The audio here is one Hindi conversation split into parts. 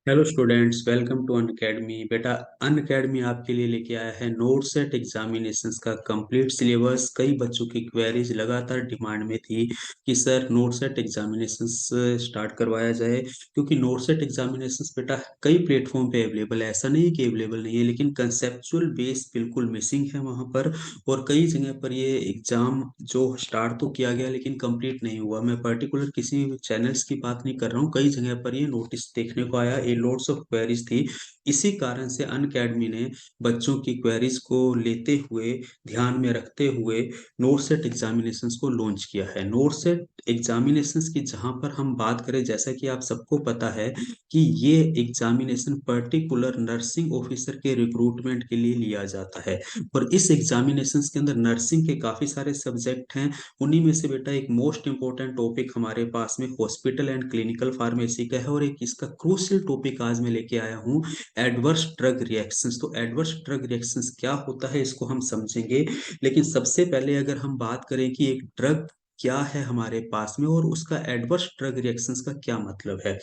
Hello students, welcome to Unacademy. बेटा, अनअकैडमी आपके लिए लेके आया है नोट सेट एग्जामिनेशंस का कंप्लीट सिलेबस। कई बच्चों की क्वेरीज लगातार डिमांड में थी कि sir NET SET examinations start करवाया जाए, क्योंकि नोट सेट एग्जामिनेशंस बेटा कई प्लेटफॉर्म पे अवेलेबल है। ऐसा नहीं है कि अवेलेबल नहीं है, लेकिन कंसेप्चुअल बेस बिल्कुल मिसिंग है वहाँ पर। और कई जगह पर ये एग्जाम जो स्टार्ट तो किया गया लेकिन कंप्लीट नहीं हुआ। मैं पर्टिकुलर किसी चैनल्स की बात नहीं कर रहा हूँ, कई जगह पर ये नोटिस देखने को आया, ये लोड्स ऑफ क्वेरीज थी। इसी कारण से अनअकैडमी ने बच्चों की क्वेरीज को लेते हुए, ध्यान में रखते हुए नोट सेट एग्जामिनेशंस को लॉन्च किया है। नोट सेट एग्जामिनेशंस की जहां पर हम बात करें, जैसा कि आप सबको पता है कि ये एग्जामिनेशन पर्टिकुलर नर्सिंग ऑफिसर के रिक्रूटमेंट के लिए लिया जाता है। और इस एग्जामिनेशंस के अंदर नर्सिंग के काफी सारे सब्जेक्ट हैं। उन्हीं में से बेटा एक मोस्ट इंपॉर्टेंट टॉपिक हमारे पास में हॉस्पिटल एंड क्लिनिकल फार्मेसी का है, और एक इसका क्रूशियल टॉपिक आज मैं लेके आया हूँ, एडवर्स ड्रग रिएक्शंस। तो एडवर्स ड्रग रिएक्शंस क्या होता है इसको हम समझेंगे। लेकिन सबसे पहले अगर हम बात करें कि एक ड्रग क्या है हमारे पास में और उसका एडवर्स ड्रग रिएक्शंस का क्या मतलब है।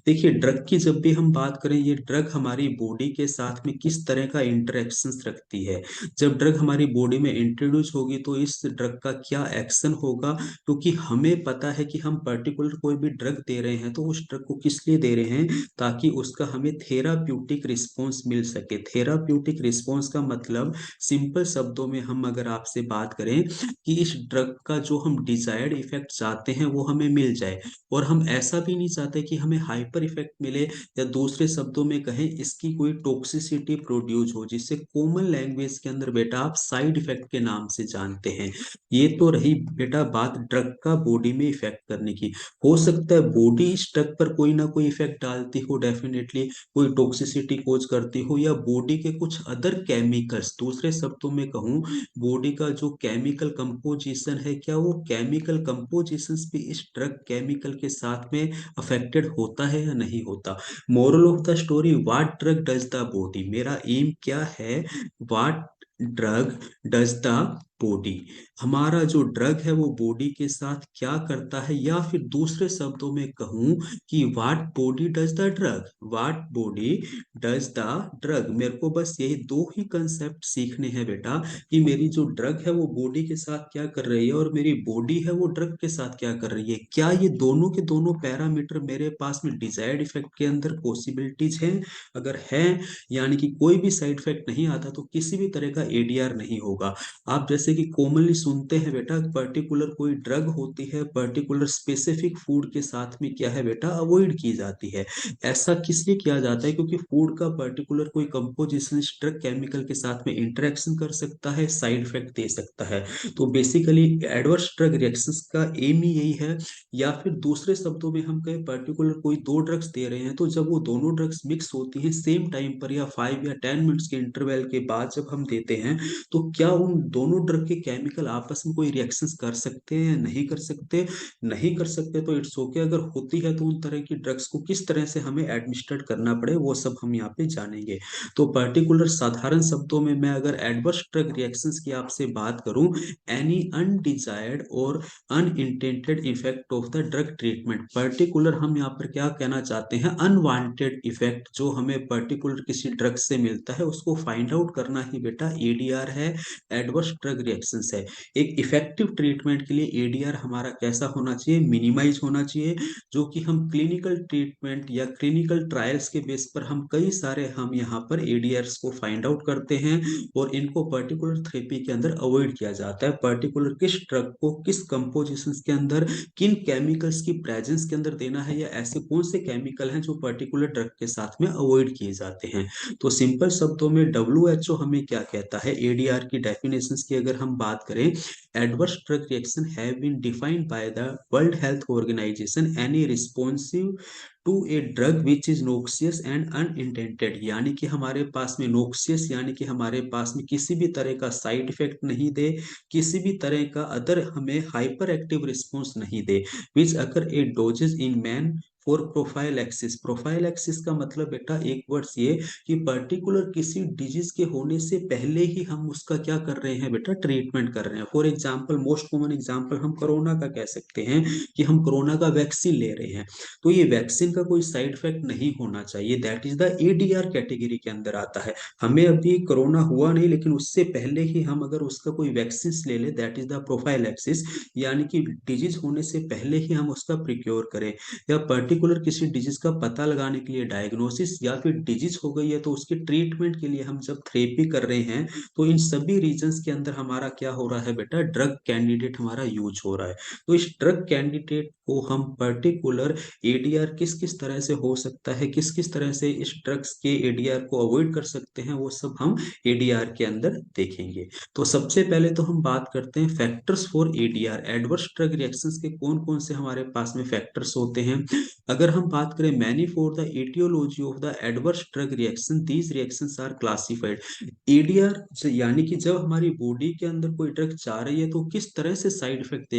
देखिए, ड्रग की जब भी हम बात करें, ये ड्रग हमारी बॉडी के साथ में किस तरह का इंटरेक्शंस रखती है। जब ड्रग हमारी बॉडी में इंट्रोड्यूस होगी तो इस ड्रग का क्या एक्शन होगा, क्योंकि हमें पता है कि हम पर्टिकुलर कोई भी ड्रग दे रहे हैं तो उस ड्रग को किस लिए दे रहे हैं, ताकि उसका हमें थेराप्यूटिक रिस्पॉन्स मिल सके। थेराप्यूटिक रिस्पॉन्स का मतलब, सिंपल शब्दों में हम अगर आपसे बात करें, कि इस ड्रग का जो हम डिजायर्ड इफेक्ट चाहते हैं वो हमें मिल जाए। और हम ऐसा भी नहीं चाहते कि हमें हाइपर इफेक्ट मिले, या दूसरे शब्दों में कहें इसकी कोई टॉक्सिसिटी प्रोड्यूस हो, जिससे कॉमन लैंग्वेज के अंदर बेटा आप साइड इफेक्ट के नाम से जानते हैं। ये तो रही बेटा बात ड्रग का बॉडी में इफेक्ट करने की। हो सकता है बॉडी इस ड्रग पर कोई ना कोई इफेक्ट डालती हो, डेफिनेटली कोई टॉक्सिसिटी कोज करती हो, या बॉडी के कुछ अदर केमिकल्स, दूसरे शब्दों में कहूँ, बॉडी का जो केमिकल कंपोजिशन है, क्या वो केमिकल कंपोजिशन भी इस ड्रग केमिकल के साथ में अफेक्टेड होता है या नहीं होता। Moral of the story, what drug does the body, मेरा एम क्या है, what drug does the body, हमारा जो ड्रग है वो बॉडी के साथ क्या करता है। या फिर दूसरे शब्दों में कहूं कि what body does the drug, what body does the drug. मेरे को बस यही दो ही कंसेप्ट सीखने हैं बेटा, कि मेरी जो ड्रग है वो बॉडी के साथ क्या कर रही है, और मेरी बॉडी है वो ड्रग के साथ क्या कर रही है। क्या ये दोनों के दोनों पैरामीटर मेरे पास में डिजायर्ड इफेक्ट के अंदर पॉसिबिलिटीज हैं। अगर है, यानी कि कोई भी साइड इफेक्ट नहीं आता, तो किसी भी तरह का एडीआर नहीं होगा। आप जैसे कि कॉमनली सुनते हैं बेटा, पर्टिकुलर कोई ड्रग होती है, पर्टिकुलर स्पेसिफिक फूड के साथ में क्या है बेटा, अवॉइड की जाती है। ऐसा किस लिए किया जाता है, क्योंकि फूड का पर्टिकुलर कोई कंपोजिशन ड्रग केमिकल के साथ में इंटरेक्शन कर सकता है, साइड इफेक्ट दे सकता है। तो बेसिकली एडवर्स ड्रग रिएक्शंस का एम ही यही है। या फिर दूसरे शब्दों में हम कहें, पर्टिकुलर कोई दो ड्रग्स दे रहे हैं, तो जब वो दोनों ड्रग्स मिक्स होती हैं सेम टाइम पर, या 5 या 10 मिनट्स के इंटरवल के बाद जब हम देते हैं, तो क्या उन दोनों ड्रग के केमिकल आपस में कोई रिएक्शंस कर सकते हैं, नहीं कर सकते। नहीं कर सकते तो इट्स ओके। अगर होती है तो उन तरह की ड्रग्स को किस तरह से हमें एडमिनिस्ट्रेट करना पड़े, वो सब हम यहाँ पे जानेंगे। तो पर्टिकुलर साधारण शब्दों में मैं अगर एडवर्स ड्रग रिएक्शंस की आपसे बात करूं, एनी अनडिजायर्ड और अनइंटेंटेड effect of the drug treatment. Particular हम यहाँ पर क्या कहना चाहते हैं, अनवांटेड इफेक्ट जो हमें पर्टिकुलर किसी ड्रग से मिलता है, उसको फाइंड आउट करना ही बेटा एडीआर है, एडवर्स ड्रग रिएक्शंस है। एक इफेक्टिव ट्रीटमेंट के लिए एडीआर हमारा कैसा होना चाहिए, मिनिमाइज होना चाहिए। जो कि हम क्लिनिकल ट्रीटमेंट या क्लिनिकल ट्रायल्स के बेस पर हम कई सारे हम यहाँ पर एडीआरस को फाइंड आउट करते हैं, और इनको पर्टिकुलर थेरेपी के अंदर अवॉइड किया जाता है। पर्टिकुलर किस ड्रग को किस कंपोजिशन के अंदर, किन केमिकल्स की प्रेजेंस के अंदर देना है, या ऐसे कौन से केमिकल हैं जो पर्टिकुलर ड्रग के साथ में अवॉइड किए जाते हैं। तो सिंपल शब्दों में डब्ल्यूएचओ हमें क्या कहता है, एडीआर की डेफिनेशन की अगर हम बात करें, adverse drug reaction have been defined by the world health organization, any responsive to a drug which is noxious and unintended. यानी कि हमारे पास में नोक्सियस, यानी कि हमारे पास में किसी भी तरह का साइड इफेक्ट नहीं दे, किसी भी तरह का अदर हमें हाइपर एक्टिव रिस्पॉन्स नहीं दे, which occur a doses in man for prophylaxis. Prophylaxis का मतलब बेटा एक वर्ड्स ये कि पर्टिकुलर किसी डिजीज के होने से पहले ही हम उसका क्या कर रहे हैं बेटा, ट्रीटमेंट कर रहे हैं। For example, most common example हम कोरोना का कह सकते हैं कि हम कोरोना का वैक्सीन ले रहे हैं, तो ये वैक्सीन का कोई साइड इफेक्ट नहीं होना चाहिए, that is the ADR category के अंदर आता है। हमें अभी कोरोना हुआ नहीं, लेकिन उससे पहले ही हम अगर उसका कोई वैक्सीन ले ले, that is the profile axis, यानी कि डिजीज होने से पहले ही हम उसका प्रिक्योर करें, या पर्टिकुलर किसी डिजीज का पता लगाने के लिए डायग्नोसिस, या फिर डिजीज हो गई है तो उसके ट्रीटमेंट के लिए हम जब थेरेपी कर रहे हैं, तो इन सभी रीजन्स के अंदर हमारा क्या हो रहा है बेटा, ड्रग कैंडिडेट हमारा यूज हो रहा है। तो इस ड्रग कैंडिडेट को हम पर्टिकुलर एडीआर किस किस तरह से हो सकता है, किस किस तरह से इस ड्रग्स के एडीआर को अवॉइड कर सकते हैं, वो सब हम एडीआर के अंदर देखेंगे। तो सबसे पहले तो हम बात करते हैं factors for ADR, adverse drug reactions के कौन कौन से हमारे पास में फैक्टर्स होते हैं। अगर हम बात करें many for the etiology of the adverse drug reaction, these reactions are classified. ADR यानी कि जब हमारी बॉडी के अंदर कोई ड्रग जा रही है तो किस तरह से साइड इफेक्ट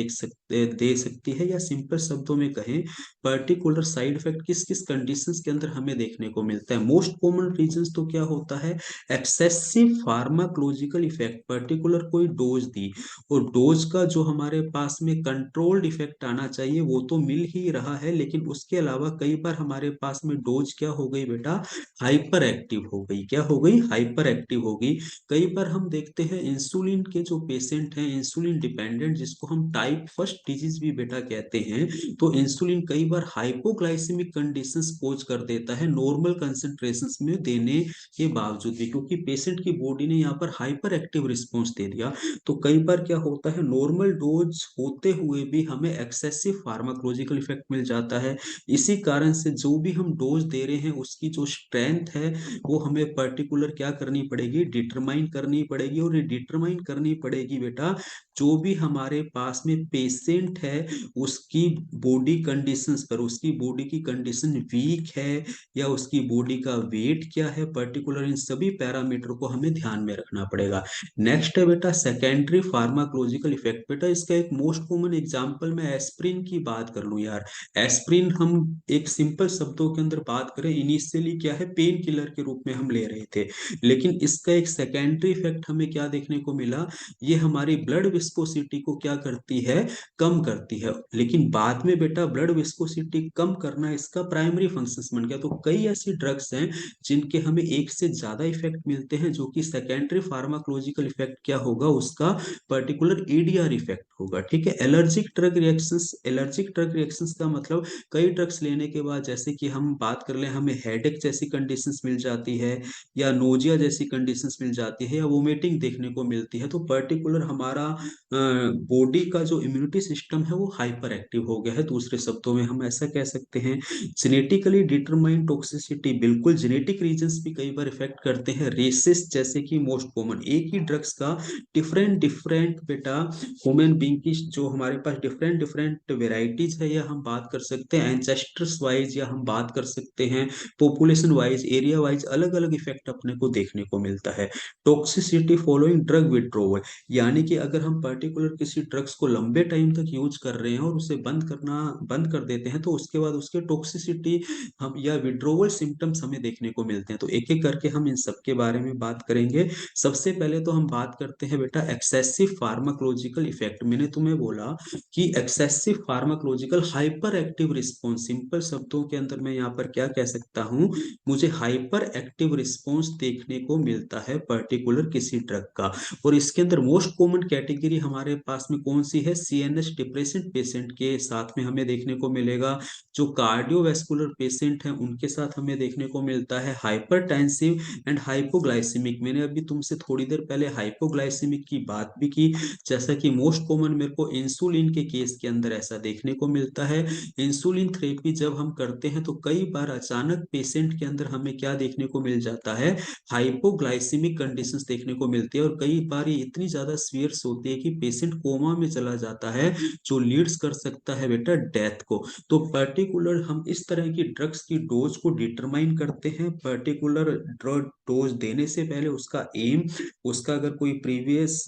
दे सकती है, या सिंपल शब्दों में कहें, पर्टिकुलर साइड इफेक्ट किस किस कंडीशंस के अंदर हमें देखने को मिलता है। मोस्ट कॉमन रीजंस तो क्या होता है, एक्सेसिव फार्माकोलॉजिकल इफेक्ट, पर्टिकुलर कोई डोज दी और डोज का जो हमारे पास में कंट्रोल्ड इफेक्ट आना चाहिए वो तो मिल ही रहा है, लेकिन उसके अलावा कई बार हमारे पास में डोज क्या हो गई बेटा, हाइपर एक्टिव हो गई। क्या हो गई, हाइपर एक्टिव हो गई। कई बार हम देखते हैं इंसुलिन के जो पेशेंट हैं, इंसुलिन डिपेंडेंट, जिसको हम टाइप फर्स्ट डिजीज भी बेटा कहते हैं, तो इंसुलिन कई बार हाइपोग्लाइसेमिक कंडीशंस पोज कर देता है नॉर्मल कंसेंट्रेशंस में देने के बावजूद भी, क्योंकि पेशेंट की बॉडी ने यहाँ पर हाइपर एक्टिव रिस्पॉन्स दे दिया। तो कई बार क्या होता है, नॉर्मल डोज होते हुए भी हमें एक्सेसिव फार्माकोलॉजिकल इफेक्ट मिल जाता है। इसी कारण से जो भी हम डोज दे रहे हैं उसकी जो स्ट्रेंथ है वो हमें पर्टिकुलर क्या करनी पड़ेगी, डिटरमाइन करनी पड़ेगी। और ये डिटरमाइन करनी पड़ेगी बेटा, जो भी हमारे पास में पेशेंट है उसकी बॉडी कंडीशंस पर, उसकी बॉडी की कंडीशन वीक है या उसकी बॉडी का वेट क्या है, पर्टिकुलर इन सभी पैरामीटर को हमें ध्यान में रखना पड़ेगा। नेक्स्ट है बेटा सेकेंडरी फार्माकोलॉजिकल इफेक्ट। बेटा इसका एक मोस्ट कॉमन एग्जांपल मैं एस्प्रिन की बात कर लूं यार। एस्प्रिन हम एक सिंपल शब्दों के अंदर बात करें, इनिशियली क्या है, पेन किलर के रूप में हम ले रहे थे, लेकिन इसका एक सेकेंडरी इफेक्ट हमें क्या देखने को मिला, ये हमारी ब्लड विस्कोसिटी को क्या करती है, कम करती है। लेकिन बाद में बेटा ब्लड विस्कोसिटी कम करना इसका प्राइमरी फंक्शंस बन गया। तो कई ऐसी ड्रग्स हैं जिनके हमें एक से ज्यादा इफेक्ट मिलते हैं, जो कि सेकेंडरी फार्माकोलॉजिकल इफेक्ट क्या होगा उसका, पर्टिकुलर एडीआर इफेक्ट होगा। ठीक है। Allergic drug reactions, allergic drug reactions का मतलब कई ड्रग्स लेने के बाद, जैसे कि हम बात कर ले, हमें हेडेक जैसी कंडीशंस मिल जाती है, या नोजिया जैसी कंडीशंस मिल जाती है, या वोमिटिंग देखने को मिलती है, तो पर्टिकुलर हमारा बॉडी का जो इम्यूनिटी सिस्टम है वो हाइपर एक्टिव हो गया है। दूसरे शब्दों में हम ऐसा कह सकते हैं। जेनेटिकली डिटरमाइंड टॉक्सिसिटी, बिल्कुल जेनेटिक रीजंस भी कई बार इफेक्ट करते हैं। रेसिस जैसे कि मोस्ट कॉमन, एक ही ड्रग्स का डिफरेंट डिफरेंट बेटा ह्यूमन बीइंग की जो हमारे पास डिफरेंट डिफरेंट वेराइटीज है, या हम बात कर सकते हैं एंसेस्टर्स वाइज, या हम बात कर सकते हैं पॉपुलेशन वाइज, एरिया वाइज, अलग अलग इफेक्ट अपने को देखने को मिलता है। टॉक्सिसिटी फॉलोइंग ड्रग विड्रॉवल, यानी कि अगर हम पर्टिकुलर किसी ड्रग्स को लंबे टाइम तक यूज कर रहे हैं और उसे बंद कर देते हैं, तो उसके बाद उसके टॉक्सिसिटी हम या विड्रोवल सिम्टम्स हमें देखने को मिलते हैं। तो एक एक करके हम इन सब के बारे में बात करेंगे। सबसे पहले तो हम बात करते हैं बेटा एक्सेसिव फार्माकोलॉजिकल इफेक्ट। मैंने तुम्हें बोला कि excessive pharmacological hyper active response, simple शब्दों के अंदर मैं यहाँ पर क्या कह सकता हूँ, मुझे हाइपर एक्टिव रिस्पॉन्स देखने को मिलता है पर्टिकुलर किसी ड्रग का। और इसके अंदर मोस्ट कॉमन कैटेगरी हमारे पास में कौन सी है, सीएनएस डिप्रेशन पेशेंट के साथ में हमें देखने को मिलेगा। जो कार्डियोवैस्कुलर पेशेंट हैं उनके साथ हमें देखने को मिलता है हाइपरटेंसिव एंड हाइपोग्लाइसेमिक। मैंने अभी तुमसे थोड़ी देर पहले हाइपोग्लाइसेमिक की बात भी की, जैसा कि मोस्ट कॉमन मेरे को इंसुलिन के केस के अंदर ऐसा देखने को मिलता है। इंसुलिन थेरेपी जब हम करते हैं तो कई बार अचानक पेशेंट के अंदर हमें क्या देखने को मिल जाता है, हाइपोग्लाइसेमिक कंडीशंस देखने को मिलती है, और कई बार ये इतनी ज्यादा सीवियर्स होती है कि पेशेंट कोमा में चला जाता है, जो लीड्स कर सकता है बेटा डेथ को। तो पर्टिकुलर हम इस तरह की ड्रग्स की डोज को डिटरमाइन करते हैं। पर्टिकुलर ड्रग डोज देने से पहले उसका एम, उसका अगर कोई प्रीवियस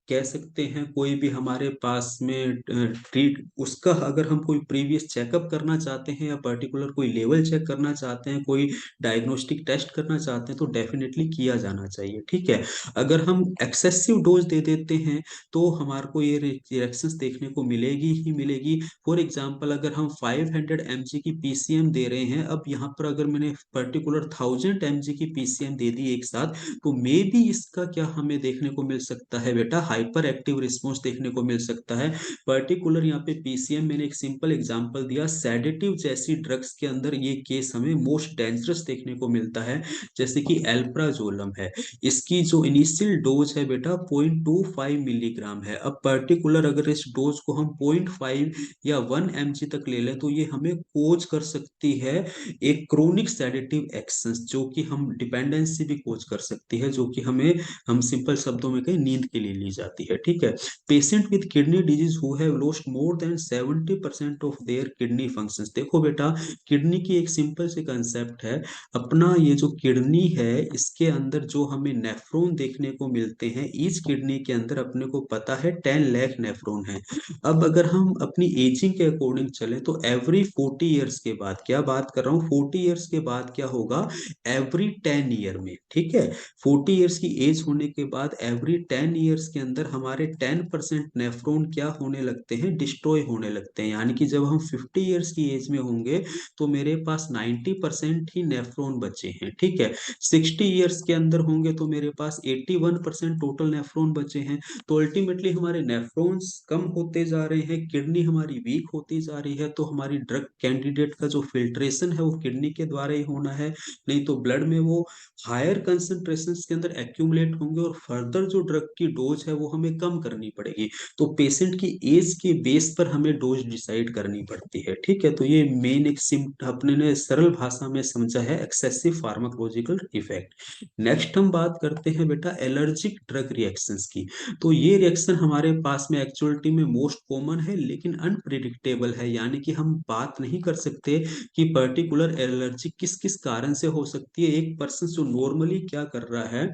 कह सकते हैं कोई भी हमारे पास में ट्रीट उसका अगर हम कोई प्रीवियस चेकअप करना चाहते हैं या पर्टिकुलर कोई लेवल चेक करना चाहते हैं, कोई डायग्नोस्टिक टेस्ट करना चाहते हैं, तो डेफिनेटली किया जाना चाहिए। ठीक है, अगर हम एक्सेसिव डोज दे देते हैं तो हमारे को ये रिएक्शंस देखने को मिलेगी ही मिलेगी। फॉर एग्जांपल अगर हम 500 mg की पीसीएम दे रहे हैं, अब यहाँ पर अगर मैंने पर्टिकुलर 1000 mg की पीसीएम दे दी एक साथ, तो मे भी इसका क्या हमें देखने को मिल सकता है बेटा, हाइपर एक्टिव रिस्पॉन्स देखने को मिल सकता है। पर्टिकुलर यहाँ पे पीसीएम मैंने एक सिंपल एग्जांपल दिया, सेडेटिव जैसी ड्रग्स के अंदर ये केस हमें मोस्ट डेंजरस देखने को मिलता है, जैसे कि एल्प्राजोलम है। इसकी जो इनिशियल डोज है बेटा 0.25 मिलीग्राम है। अब पर्टिकुलर अगर इस डोज को हम 0.5 या 1 mg तक ले लें तो ये हमें कोज कर सकती है एक क्रोनिक सेडेटिव एक्शंस, जो कि हम डिपेंडेंसी भी कोज कर सकती है, जो कि हमें हम सिंपल शब्दों में कहीं नींद के लिए ली जाती है। ठीक है, patient with kidney disease who have lost more than 70% of their kidney functions. देखो बेटा, किडनी की एक सिंपल सी कंसेप्ट है, अपना ये जो किडनी है इसके अंदर जो हमें नेफ्रॉन देखने को मिलते हैं, ईच किडनी के अंदर अपने को पता है 10 लाख नेफ्रॉन है। अब अगर हम अपनी एजिंग के अकॉर्डिंग चले तो एवरी 40 ईयर्स के बाद, क्या बात कर रहा हूँ, 40 ईयर्स के बाद क्या होगा, एवरी 10 ईयर में, ठीक है, 40 ईयर्स की एज होने के बाद एवरी 10 ईयर्स के अंदर हमारे 10% नेफ्रॉन क्या होने लगते हैं, डिस्ट्रॉय होने लगते हैं। यानी कि जब हम 50 ईयर्स की एज में होंगे तो मेरे पास 90% ही नेफ्रॉन बचे हैं। ठीक है, 60 ईयर्स के अंदर होंगे तो मेरे पास 81% टोटल नेफ्रॉन बचे हैं। तो अल्टीमेटली हमारे नेफ्रॉन्स कम होते जा रहे हैं, किडनी हमारी वीक होती जा रही है, तो हमारी ड्रग कैंडिडेट का जो फिल्ट्रेशन है वो किडनी के द्वारा ही होना है, नहीं तो ब्लड में वो हायर कंसंट्रेशन के अंदर एक्यूमुलेट होंगे और फर्दर जो ड्रग की डोज है वो हमें कम करनी पड़ेगी। तो पेशेंट की एज के बेस पर हमें डोज डिसाइड करनी पड़ती है। ठीक है, तो ये मेन एक अपने ने सरल भाषा में समझा है एक्सेसिव फार्माकोलॉजिकल इफेक्ट। नेक्स्ट हम बात करते हैं बेटा एलर्जिक ड्रग रिएक्शंस की। तो ये रिएक्शन हमारे पास में एक्चुअलिटी में मोस्ट कॉमन है लेकिन अनप्रिडिक्टेबल है, यानी कि हम बात नहीं कर सकते कि पर्टिकुलर एलर्जी किस किस कारण से हो सकती है। एक पर्सन जो नॉर्मली क्या कर रहा है,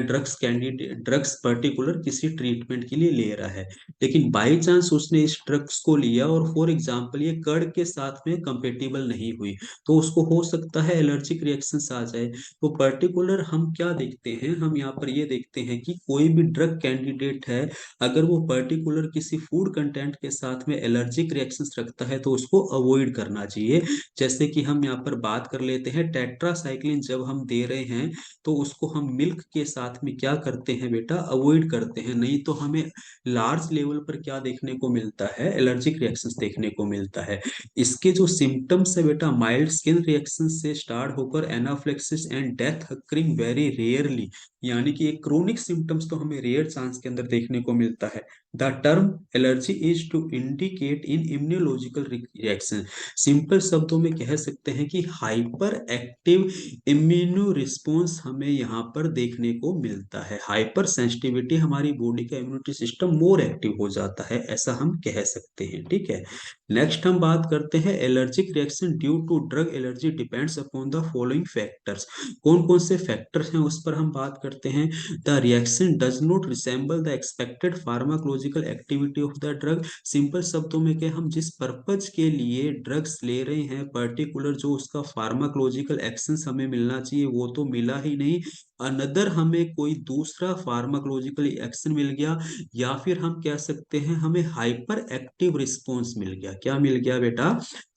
ड्रग्स कैंडिडेट ड्रग्स पर्टिकुलर किसी ट्रीटमेंट के लिए ले रहा है, लेकिन बाई चांस उसने इस ड्रग्स को लिया और फॉर एग्जाम्पल ये कर्ड के साथ में कंपेटेबल नहीं हुई, तो उसको हो सकता है एलर्जिक रिएक्शंस आ जाए। तो पर्टिकुलर हम क्या देखते हैं, हम यहाँ पर ये देखते हैं कि कोई भी ड्रग कैंडिडेट है, अगर वो पर्टिकुलर किसी फूड कंटेंट के साथ में एलर्जिक रिएक्शंस रखता है तो उसको अवॉइड करना चाहिए। जैसे कि हम यहाँ पर बात कर लेते हैं टेट्रासाइक्लिन, जब हम दे रहे हैं तो उसको हम मिल्क के साथ में क्या करते हैं बेटा, अवॉइड करते हैं, नहीं तो हमें लार्ज लेवल पर क्या देखने को मिलता है, एलर्जिक रिएक्शंस देखने को मिलता है। इसके जो सिम्टम्स है बेटा, माइल्ड स्किन रिएक्शन से स्टार्ट होकर anaphylaxis and death occurring very rarely, यानी कि एक क्रोनिक सिम्टम्स तो हमें रेयर चांस के अंदर देखने को मिलता है। The term allergy is to indicate in immunological reaction, simple शब्दों में कह सकते हैं कि हाइपर एक्टिव इम्यूनो रिस्पॉन्स हमें यहाँ पर देखने को मिलता है। हाइपर सेंसिटिविटी, हमारी बॉडी का इम्यूनिटी सिस्टम मोर एक्टिव हो जाता है, ऐसा हम कह सकते हैं। ठीक है, नेक्स्ट हम बात करते हैं allergic reaction due to drug allergy depends upon the following factors. कौन कौन से फैक्टर्स हैं उस पर हम बात करते हैं। The reaction does not resemble the expected pharmacological activity of the drug, simple शब्दों में कि हम जिस पर्पज के लिए ड्रग्स ले रहे हैं, पर्टिकुलर जो उसका फार्माकोलॉजिकल एक्शन हमें मिलना चाहिए वो तो मिला ही नहीं, अनदर हमें कोई दूसरा फार्माकोलॉजिकल एक्शन मिल गया, या फिर हम कह सकते हैं हमें हाइपर एक्टिव रिस्पॉन्स मिल गया। क्या मिल गया बेटा,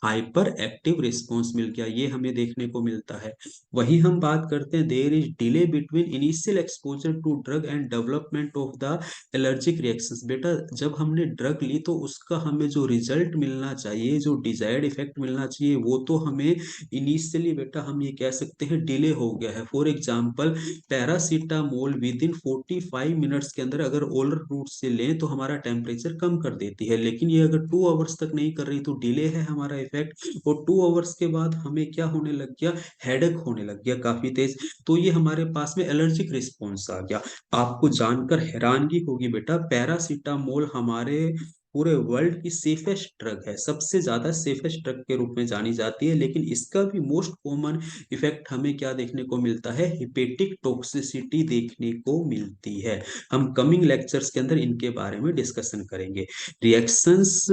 हाइपर एक्टिव रिस्पॉन्स मिल गया, ये हमें देखने को मिलता है। वही हम बात करते हैं there is delay between initial exposure to drug and development of the allergic reactions. बेटा जब हमने ड्रग ली तो उसका हमें जो रिजल्ट मिलना चाहिए, जो डिजायर्ड इफेक्ट मिलना चाहिए, वो तो हमें इनिशियली बेटा हम ये कह सकते हैं डिले हो गया है। For example paracetamol with in 45 minutes के अंदर अगर ओरल रूट से लें तो हमारा टेम्परेचर कम कर देती है, लेकिन ये अगर 2 आवर्स तक नहीं कर रही तो डिले है हमारा इफेक्ट, और 2 आवर्स के बाद हमें क्या होने लग गया, हेडेक होने लग गया काफी तेज, तो ये हमारे पास में एलर्जिक रिस्पॉन्स आ गया। आपको जानकर हैरानगी होगी बेटा, पैरासीटामोल हमारे पूरे वर्ल्ड की सेफेस्ट ड्रग है, सबसे ज्यादा सेफेस्ट ड्रग के रूप में जानी जाती है, लेकिन इसका भी मोस्ट कॉमन इफेक्ट हमें क्या देखने को मिलता है, हिपेटिक टॉक्सिसिटी देखने को मिलती है। हम कमिंग लेक्चर्स के अंदर इनके बारे में डिस्कशन करेंगे। रिएक्शंस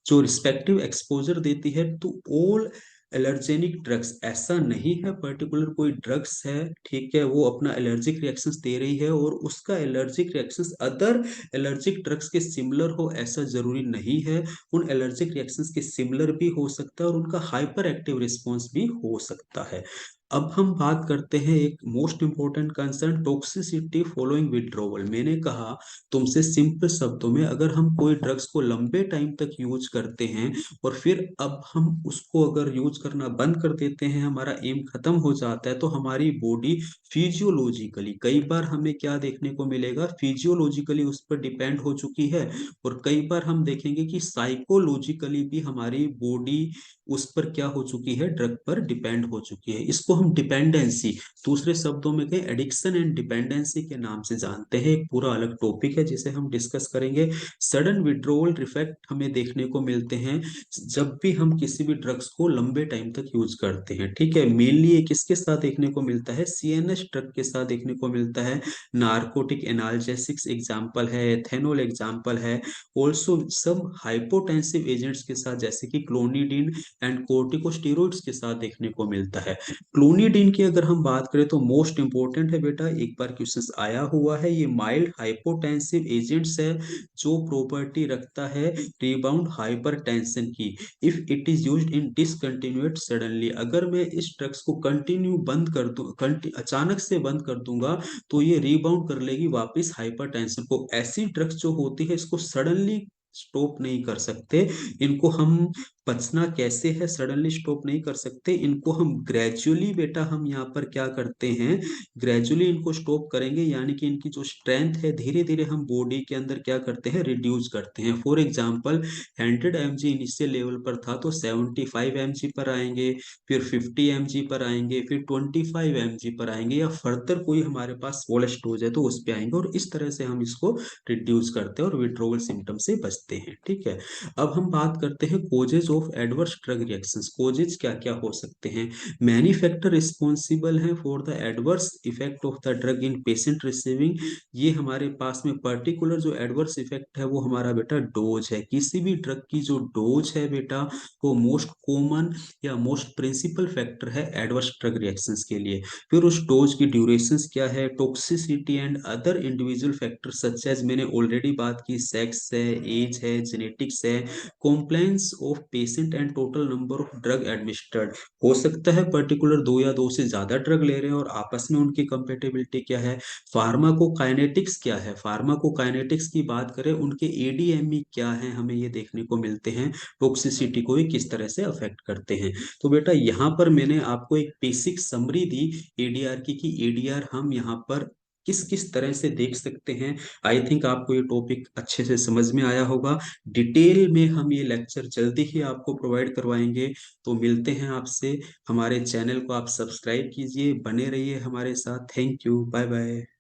जो रिस्पेक्टिव एक्सपोजर देती है टू ऑल एलर्जेनिक ड्रग्स, ऐसा नहीं है पर्टिकुलर कोई ड्रग्स है, ठीक है, वो अपना एलर्जिक रिएक्शंस दे रही है और उसका allergic reactions other allergic drugs के सिमिलर हो, ऐसा जरूरी नहीं है। उन एलर्जिक रिएक्शंस के सिमिलर भी हो सकता है और उनका हाइपर एक्टिव रिस्पॉन्स भी हो सकता है। अब हम बात करते हैं एक most important concern, toxicity following withdrawal. मैंने कहा तुमसे सिंपल शब्दों में, अगर हम कोई ड्रग्स को लंबे टाइम तक यूज करते हैं और फिर अब हम उसको अगर यूज करना बंद कर देते हैं, हमारा एम खत्म हो जाता है, तो हमारी बॉडी फिजियोलॉजिकली, कई बार हमें क्या देखने को मिलेगा, फिजियोलॉजिकली उस पर डिपेंड हो चुकी है, और कई बार हम देखेंगे कि साइकोलॉजिकली भी हमारी बॉडी उस पर क्या हो चुकी है, ड्रग पर डिपेंड हो चुकी है। इसको हम डिपेंडेंसी, दूसरे शब्दों में कहें एडिक्शन एंड डिपेंडेंसी के नाम से जानते हैं। एक पूरा अलग टॉपिक है जिसे हम डिस्कस करेंगे। सडन विड्रॉवल इफेक्ट हमें देखने को मिलते हैं जब भी हम किसी भी ड्रग्स को लंबे टाइम तक यूज करते हैं, ठीक है। मेनली ये किसके साथ देखने को मिलता है, सीएनएस ड्रग के साथ देखने को मिलता है। नार्कोटिक एनाल्जेसिक्स एग्जाम्पल है, एथेनॉल एग्जाम्पल है, ऑल्सो सब हाइपोटेंसिव एजेंट्स के साथ जैसे कि क्लोनिडीन एंड कोर्टिकोस्टेरॉइड्स के साथ देखने को मिलता है। क्लोनिडीन की अगर हम बात करें तो मोस्ट इंपोर्टेंट है बेटा, एक बार क्वेश्चन आया हुआ है, ये माइल्ड हाइपोटेंसिव एजेंट्स है जो प्रॉपर्टी रखता है रिबाउंड हाइपरटेंशन की, if it is used in discontinued suddenly. अगर मैं इस ड्रग्स को कंटिन्यू बंद कर दूं, अचानक से बंद कर दूंगा, तो ये रिबाउंड कर लेगी वापस हाइपरटेंशन को। ऐसी ड्रग्स जो होती है इसको सडनली स्टॉप नहीं कर सकते, इनको हम, बचना कैसे है, सडनली स्टॉप नहीं कर सकते, इनको हम ग्रेजुअली, बेटा हम यहाँ पर क्या करते हैं, ग्रेजुअली इनको स्टॉप करेंगे, यानी कि इनकी जो स्ट्रेंथ है धीरे धीरे हम बॉडी के अंदर क्या करते हैं, रिड्यूस करते हैं। For example 100 mg initial level पर था तो 75 mg पर आएंगे, फिर 50 mg पर आएंगे, फिर 25 mg पर आएंगे, या फर्दर कोई हमारे पास स्मॉल स्टोज है तो उस पे आएंगे, और इस तरह से हम इसको रिड्यूस करते हैं और विड्रोवल सिम्टम से बचते हैं, ठीक है। अब हम बात करते हैं causes of adverse drug reactions. Causes क्या क्या हो सकते हैं, मैनी फैक्टर रिस्पॉन्सिबल हैं for the adverse effect of the drug in patient receiving. ये हमारे पास में पर्टिकुलर जो एडवर्स इफेक्ट है वो हमारा बेटा डोज है, किसी भी ड्रग की जो डोज है बेटा, वो मोस्ट कॉमन या मोस्ट प्रिंसिपल फैक्टर है एडवर्स ड्रग रिएक्शंस के लिए। फिर उस डोज की ड्यूरेशंस क्या है, toxicity and other individual factor such as, मैंने ऑलरेडी बात की, सेक्स है, एज है, जेनेटिक्स है, compliance of patient and total number of drug administered. हो सकता है पर्टिकुलर दो या दो से ज्यादा ड्रग ले रहे हैं और आपस में उनकी कंपेटेबिलिटी क्या है। फार्माकोकाइनेटिक्स क्या है, फार्माकोकाइनेटिक्स की बात करें, उनके एडीएमई क्या है, हमें ये देखने को मिलते हैं, टॉक्सिसिटी को ये किस तरह से अफेक्ट करते हैं। तो बेटा यहाँ पर मैंने आपको एक बेसिक समरी दी एडीआर की, कि एडीआर हम यहाँ पर किस किस तरह से देख सकते हैं। आई थिंक आपको ये टॉपिक अच्छे से समझ में आया होगा। डिटेल में हम ये लेक्चर जल्दी ही आपको प्रोवाइड करवाएंगे। तो मिलते हैं आपसे, हमारे चैनल को आप सब्सक्राइब कीजिए, बने रहिए हमारे साथ। Thank you, bye bye.